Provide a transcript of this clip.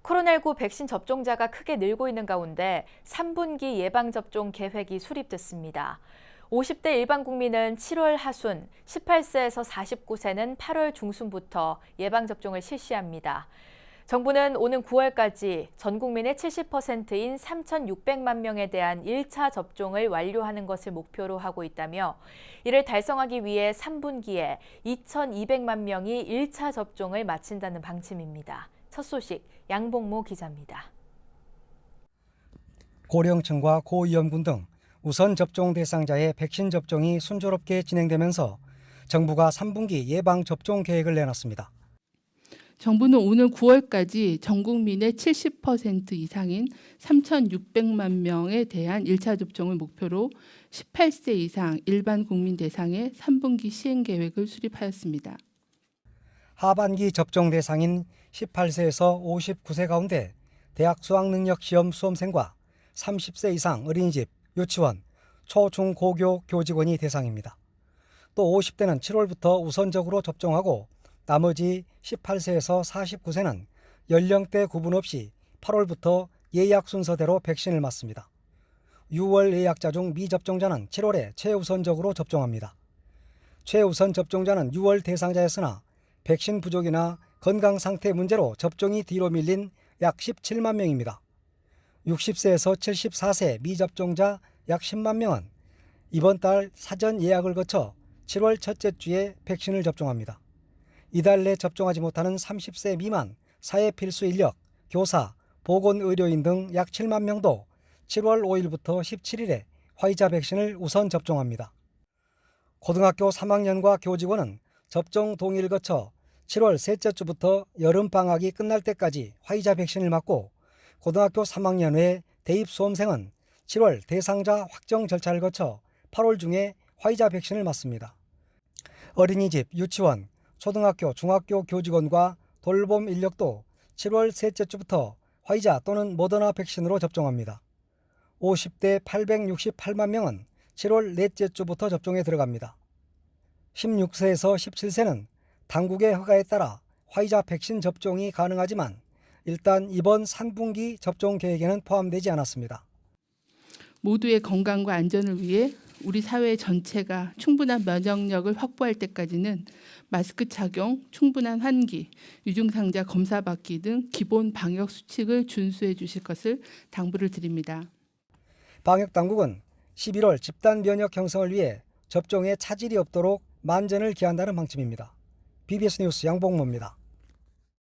코로나19 백신 접종자가 크게 늘고 있는 가운데 3분기 예방접종 계획이 수립됐습니다. 50대 일반 국민은 7월 하순, 18세에서 49세는 8월 중순부터 예방접종을 실시합니다. 정부는 오는 9월까지 전 국민의 70%인 3,600만 명에 대한 1차 접종을 완료하는 것을 목표로 하고 있다며 이를 달성하기 위해 3분기에 2,200만 명이 1차 접종을 마친다는 방침입니다. 첫 소식 양봉모 기자입니다. 고령층과 고위험군 등 우선 접종 대상자의 백신 접종이 순조롭게 진행되면서 정부가 3분기 예방접종 계획을 내놨습니다. 정부는 오늘 9월까지 전 국민의 70% 이상인 3,600만 명에 대한 1차 접종을 목표로 18세 이상 일반 국민 대상의 3분기 시행 계획을 수립하였습니다. 하반기 접종 대상인 18세에서 59세 가운데 대학 수학능력시험 수험생과 30세 이상 어린이집, 유치원, 초, 중, 고교 교직원이 대상입니다. 또 50대는 7월부터 우선적으로 접종하고 나머지 18세에서 49세는 연령대 구분 없이 8월부터 예약 순서대로 백신을 맞습니다. 6월 예약자 중 미접종자는 7월에 최우선적으로 접종합니다. 최우선 접종자는 6월 대상자였으나 백신 부족이나 건강 상태 문제로 접종이 뒤로 밀린 약 17만 명입니다. 60세에서 74세 미접종자 약 10만 명은 이번 달 사전 예약을 거쳐 7월 첫째 주에 백신을 접종합니다. 이달 내 접종하지 못하는 30세 미만 사회 필수 인력, 교사, 보건의료인 등 약 7만 명도 7월 5일부터 17일에 화이자 백신을 우선 접종합니다. 고등학교 3학년과 교직원은 접종 동의를 거쳐 7월 셋째 주부터 여름방학이 끝날 때까지 화이자 백신을 맞고 고등학교 3학년 외 대입 수험생은 7월 대상자 확정 절차를 거쳐 8월 중에 화이자 백신을 맞습니다. 어린이집, 유치원, 초등학교, 중학교 교직원과 돌봄 인력도 7월 셋째 주부터 화이자 또는 모더나 백신으로 접종합니다. 50대 868만 명은 7월 넷째 주부터 접종에 들어갑니다. 16세에서 17세는 당국의 허가에 따라 화이자 백신 접종이 가능하지만 일단 이번 3분기 접종 계획에는 포함되지 않았습니다. 모두의 건강과 안전을 위해 우리 사회 전체가 충분한 면역력을 확보할 때까지는 마스크 착용, 충분한 환기, 유증상자 검사 받기 등 기본 방역 수칙을 준수해 주실 것을 당부를 드립니다. 방역당국은 11월 집단 면역 형성을 위해 접종에 차질이 없도록 만전을 기한다는 방침입니다. BBS 뉴스 양봉모입니다.